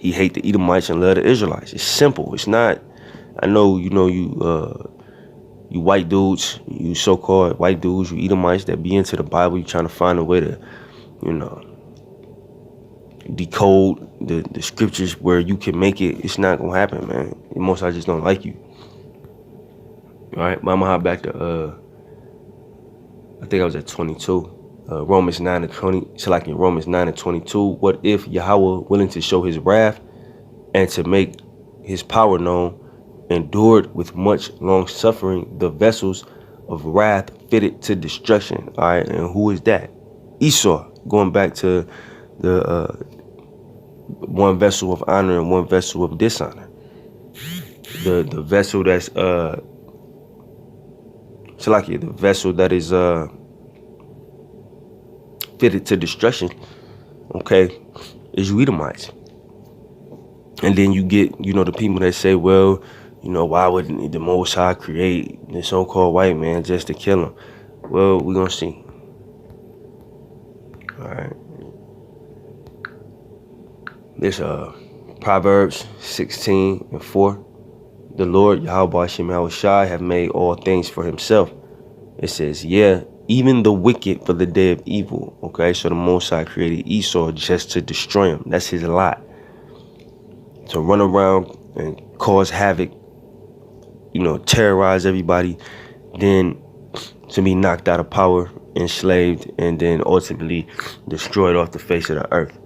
he hate the Edomites and love the Israelites. It's simple. It's not. I know you white dudes, you so-called white dudes, you Edomites that be into the Bible. You trying to find a way to, you know, decode the scriptures where you can make it. It's not gonna happen, man. Most I just don't like you. All right, but I'm gonna hop back to I think I was at 22. Romans 9 and 20. So like in Romans 9 and 22. What if Yahweh, willing to show his wrath and to make his power known, endured with much long suffering the vessels of wrath fitted to destruction? All right, and who is that? Esau. Going back to the one vessel of honor and one vessel of dishonor. The vessel that's Salakia, the vessel that is fitted to destruction, okay, is you Edomites. And then you get, the people that say, well, why wouldn't the Most High create the so-called white man just to kill him? Well, we're gonna see. All right. This Proverbs 16 and 4. The Lord Yahweh Hashem Yahushai have made all things for himself. It says, yeah, even the wicked for the day of evil. Okay, so the Most High created Esau just to destroy him. That's his lot. To run around and cause havoc, terrorize everybody, then to be knocked out of power, enslaved, and then ultimately destroyed off the face of the earth.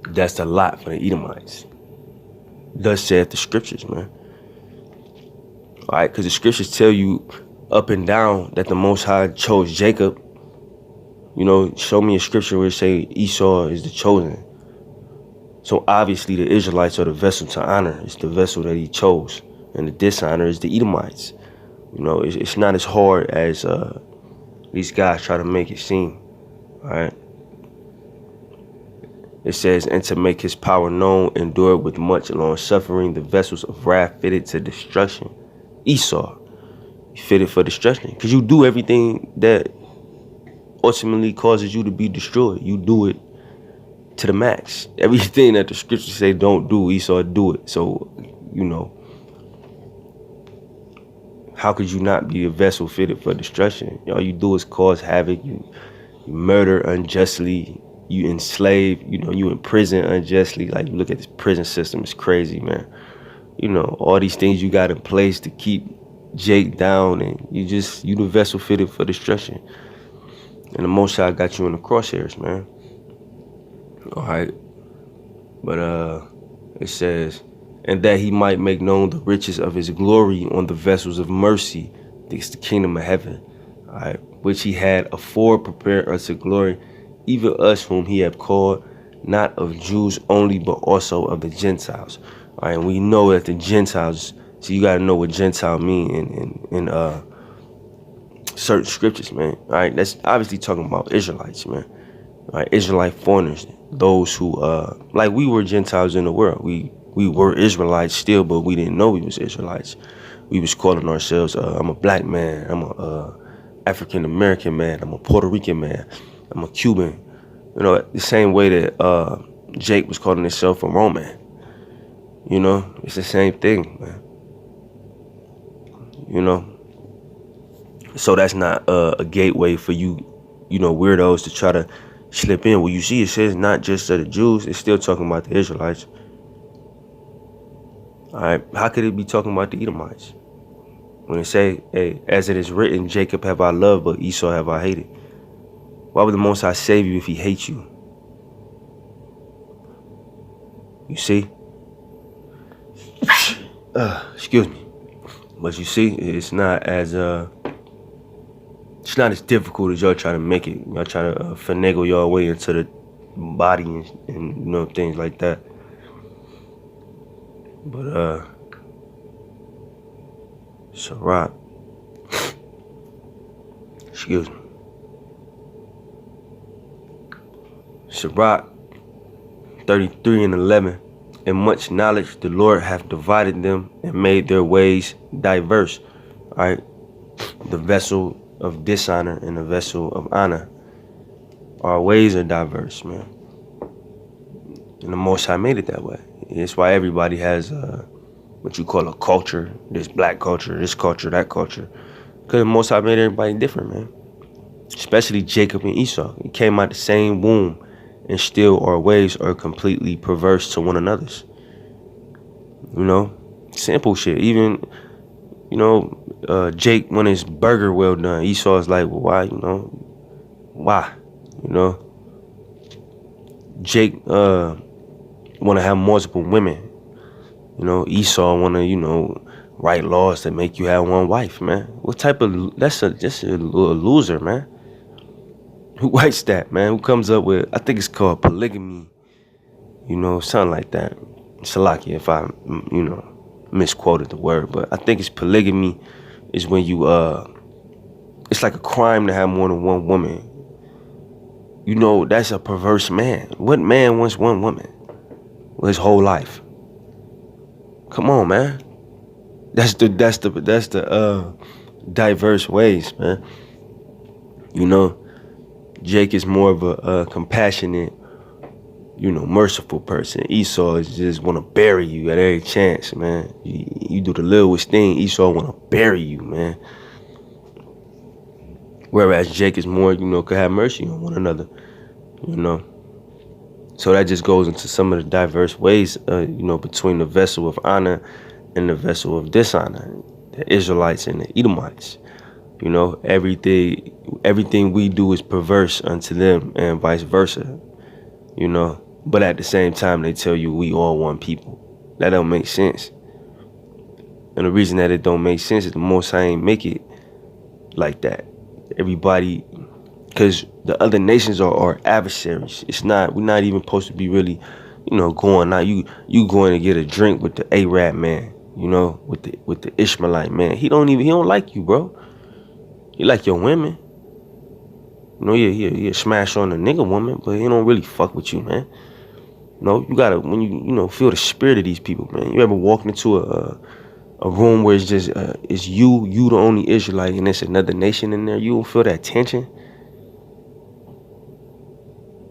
That's the lot for the Edomites. Thus saith the scriptures, man. All right, because the scriptures tell you up and down that the Most High chose Jacob. Show me a scripture where it say Esau is the chosen. So obviously the Israelites are the vessel to honor. It's the vessel that he chose. And the dishonor is the Edomites. It's not as hard as these guys try to make it seem. All right. It says, and to make his power known, endure with much long suffering the vessels of wrath fitted to destruction. Esau, fitted for destruction. Because you do everything that ultimately causes you to be destroyed. You do it to the max. Everything that the scriptures say don't do, Esau do it. So, how could you not be a vessel fitted for destruction? All you do is cause havoc. You murder unjustly. You enslave. You imprison unjustly. Like, you look at this prison system, it's crazy, man. All these things you got in place to keep Jake down, and you the vessel fitted for destruction. And the Most High got you in the crosshairs, man. All right. But it says, and that he might make known the riches of his glory on the vessels of mercy, this is the kingdom of heaven, all right, which he had afore prepared unto glory, even us whom he have called, not of Jews only, but also of the Gentiles. All right, and we know that the Gentiles, so you got to know what Gentile mean in certain scriptures, man. All right, that's obviously talking about Israelites, man. All right, Israelite foreigners, those who, like we were Gentiles in the world. We were Israelites still, but we didn't know we was Israelites. We was calling ourselves, I'm a black man, I'm a African-American man, I'm a Puerto Rican man, I'm a Cuban. The same way that Jake was calling himself a Roman. It's the same thing, man. So that's not a gateway for you, weirdos to try to slip in. Well, you see, it says not just to the Jews, it's still talking about the Israelites. All right, how could it be talking about the Edomites? When it say, hey, as it is written, Jacob have I loved, but Esau have I hated. Why would the Most High save you if he hates you? You see? Excuse me. But you see, it's not as difficult as y'all try to make it. Y'all try to finagle y'all way into the body and things like that. But Sirach. Excuse me. Sirach 33 and 11. In much knowledge the Lord hath divided them and made their ways diverse. All right. The vessel of dishonor and the vessel of honor. Our ways are diverse, man. And the Most High made it that way. It's why everybody has what you call a culture. This black culture, this culture, that culture. Because the Most High made everybody different, man. Especially Jacob and Esau. He came out the same womb, and still our ways are completely perverse to one another's. You know, simple shit. Even, Jake want his burger well done. Esau's like, well, why? Why? You know, Jake want to have multiple women. Esau want to, write laws that make you have one wife, man. What type of, that's just a loser, man. Who writes that, man? Who comes up with, I think it's called polygamy, something like that. Salakia if I, misquoted the word, but I think it's polygamy is when you, it's like a crime to have more than one woman. That's a perverse man. What man wants one woman his whole life? Come on, man. That's the diverse ways, man. Jake is more of a compassionate, merciful person. Esau is just want to bury you at every chance, man. You do the littlest thing, Esau want to bury you, man. Whereas Jake is more, could have mercy on one another, So that just goes into some of the diverse ways, between the vessel of honor and the vessel of dishonor, the Israelites and the Edomites. Everything we do is perverse unto them and vice versa, But at the same time, they tell you we all one people. That don't make sense. And the reason that it don't make sense is the Most High ain't make it like that. Everybody, because the other nations are our adversaries. We're not even supposed to be really, going out. You going to get a drink with the Arab man, with the Ishmaelite man. He don't like you, bro. He like your women. He'll smash on a nigga woman, but he don't really fuck with you, man. You gotta, when you, feel the spirit of these people, man. You ever walked into a room where it's just, it's you the only Israelite, and there's another nation in there? You don't feel that tension?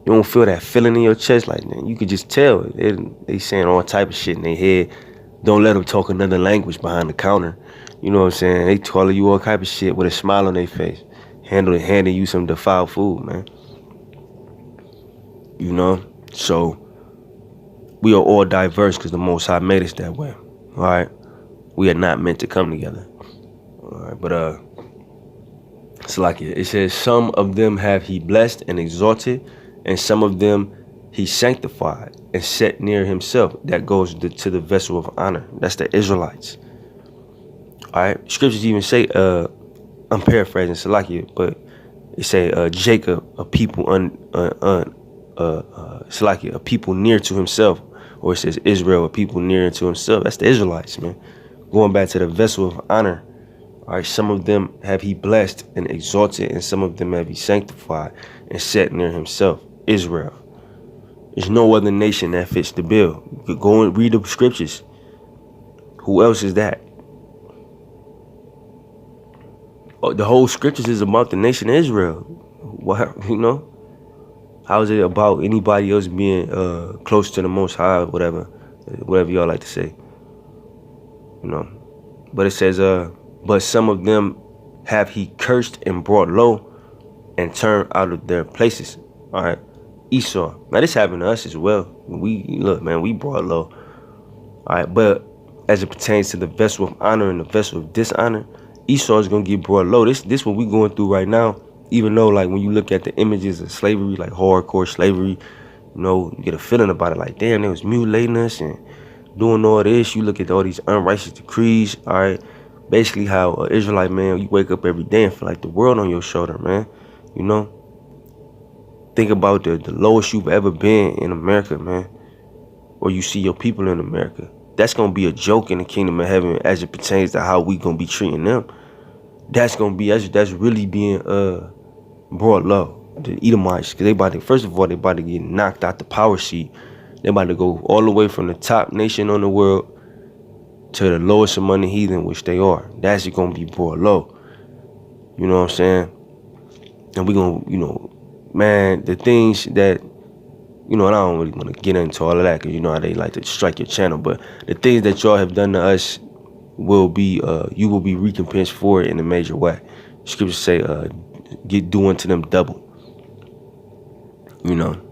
You don't feel that feeling in your chest? Like, man, you could just tell. They saying all type of shit in their head. Don't let them talk another language behind the counter. You know what I'm saying? They calling you all type of shit with a smile on their face. Handing you some defiled food, man. So we are all diverse because the Most High made us that way. All right, we are not meant to come together. All right, but it says some of them have He blessed and exalted, and some of them He sanctified and set near Himself. That goes to the vessel of honor. That's the Israelites. All right, scriptures even say, I'm paraphrasing Salakia, but it say Jacob, a people Salakia, a people near to himself, or it says Israel, a people near to himself. That's the Israelites, man. Going back to the vessel of honor. All right, some of them have He blessed and exalted, and some of them have He sanctified and set near Himself. Israel. There's no other nation that fits the bill. You could go and read the scriptures. Who else is that? The whole scriptures is about the nation of Israel. What, how is it about anybody else being close to the Most High, whatever y'all like to say, But it says, but some of them have He cursed and brought low, and turned out of their places. All right, Esau. Now this happened to us as well. We brought low. All right, but as it pertains to the vessel of honor and the vessel of dishonor, Esau is gonna get brought low. This what we going through right now. Even though, like, when you look at the images of slavery, like hardcore slavery, you get a feeling about it. Like, damn, they was mutilating us and doing all this. You look at all these unrighteous decrees. All right, basically how an Israelite man, you wake up every day and feel like the world on your shoulder, man. Think about the lowest you've ever been in America, man, or you see your people in America. That's gonna be a joke in the kingdom of heaven as it pertains to how we gonna be treating them. That's really being brought low. The Edomites, because they about to get knocked out the power seat. They about to go all the way from the top nation on the world to the lowest among the heathen, which they are. That's gonna be brought low. You know what I'm saying? And we gonna, man, the things that you know, and I don't really want to get into all of that because you know how they like to strike your channel. But the things that y'all have done to us will be, you will be recompensed for it in a major way. Scriptures say, get doing to them double. You know.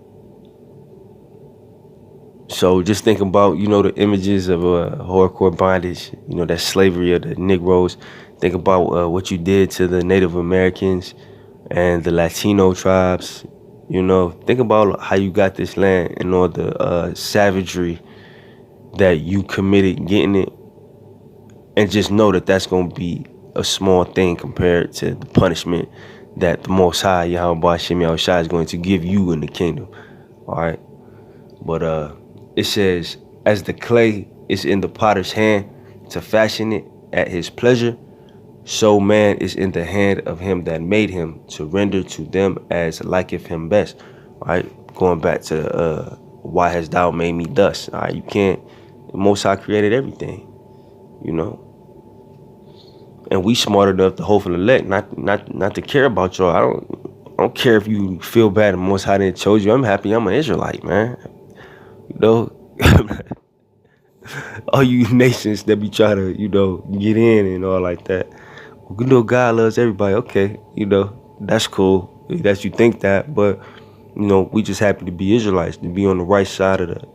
So just think about, you know, the images of hardcore bondage, you know, that slavery of the Negroes. Think about what you did to the Native Americans and the Latino tribes. You know, think about how you got this land and all the savagery that you committed getting it, and just know that that's going to be a small thing compared to the punishment that the Most High, Yahweh Shem Yahushua, is going to give you in the kingdom. All right. But it says, as the clay is in the potter's hand to fashion it at his pleasure, so man is in the hand of him that made him to render to them as liketh him best. All right, going back to why hast thou made me thus? All right, you can't. The Most High created everything, you know, and we smart enough to hope for the elect, not to care about y'all. I don't care if you feel bad. The Most High didn't chose you. I'm happy. I'm an Israelite, man. You know. All you nations that be trying to, you know, get in and all like that. You know, God loves everybody. Okay, you know, that's cool. That you think that, but you know, we just happy to be Israelites, to be on the right side of the,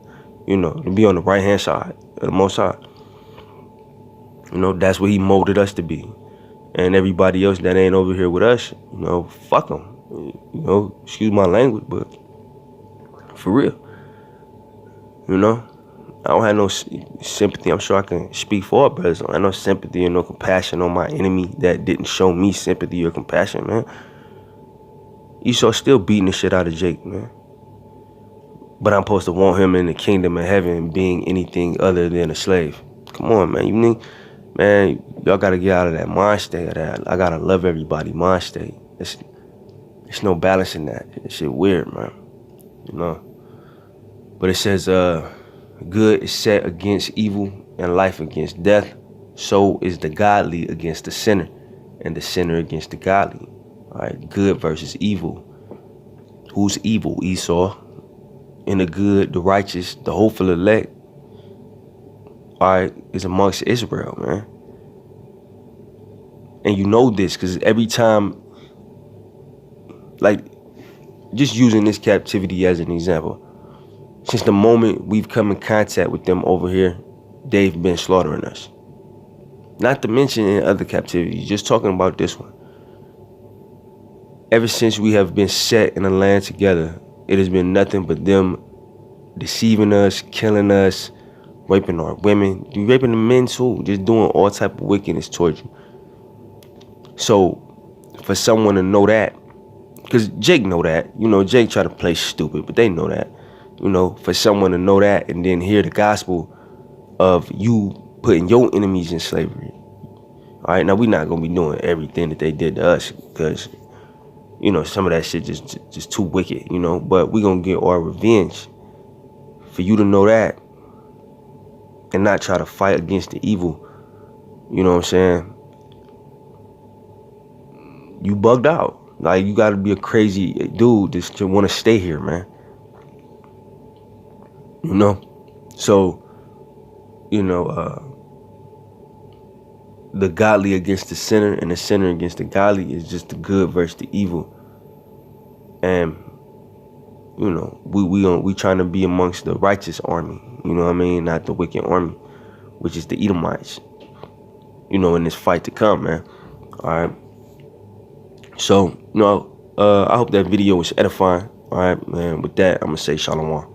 you know, to be on the right hand side of the Most High. You know, that's what He molded us to be. And everybody else that ain't over here with us, you know, fuck them. You know, excuse my language, but for real, you know. I don't have no sympathy. I'm sure I can speak for our brothers. I don't have no sympathy or no compassion on my enemy that didn't show me sympathy or compassion, man. Esau still beating the shit out of Jake, man. But I'm supposed to want him in the kingdom of heaven being anything other than a slave. Come on, man. You need, man, y'all gotta get out of that mind state of that I gotta love everybody mind state. It's no balance in that. That shit weird, man. You know. But it says, good is set against evil and life against death. So is the godly against the sinner and the sinner against the godly. All right, good versus evil. Who's evil? Esau. And the good, the righteous, the hopeful elect, all right, is amongst Israel, man. And you know this because every time, like, just using this captivity as an example, since the moment we've come in contact with them over here, they've been slaughtering us. Not to mention in other captivities, just talking about this one. Ever since we have been set in a land together, it has been nothing but them deceiving us, killing us, raping our women, raping the men too, just doing all type of wickedness towards you. So for someone to know that, because Jake know that, you know, Jake try to play stupid, but they know that. You know, for someone to know that and then hear the gospel of you putting your enemies in slavery. All right, now we're not going to be doing everything that they did to us because, you know, some of that shit just too wicked, you know, but we're going to get our revenge. For you to know that and not try to fight against the evil, you know what I'm saying? You bugged out. Like, you got to be a crazy dude just to want to stay here, man. You know? So, you know, the godly against the sinner and the sinner against the godly is just the good versus the evil. And, you know, we trying to be amongst the righteous army, you know what I mean? Not the wicked army, which is the Edomites, you know, in this fight to come, man. All right. So, you know, I hope that video was edifying. All right, man. With that, I'm going to say shalom.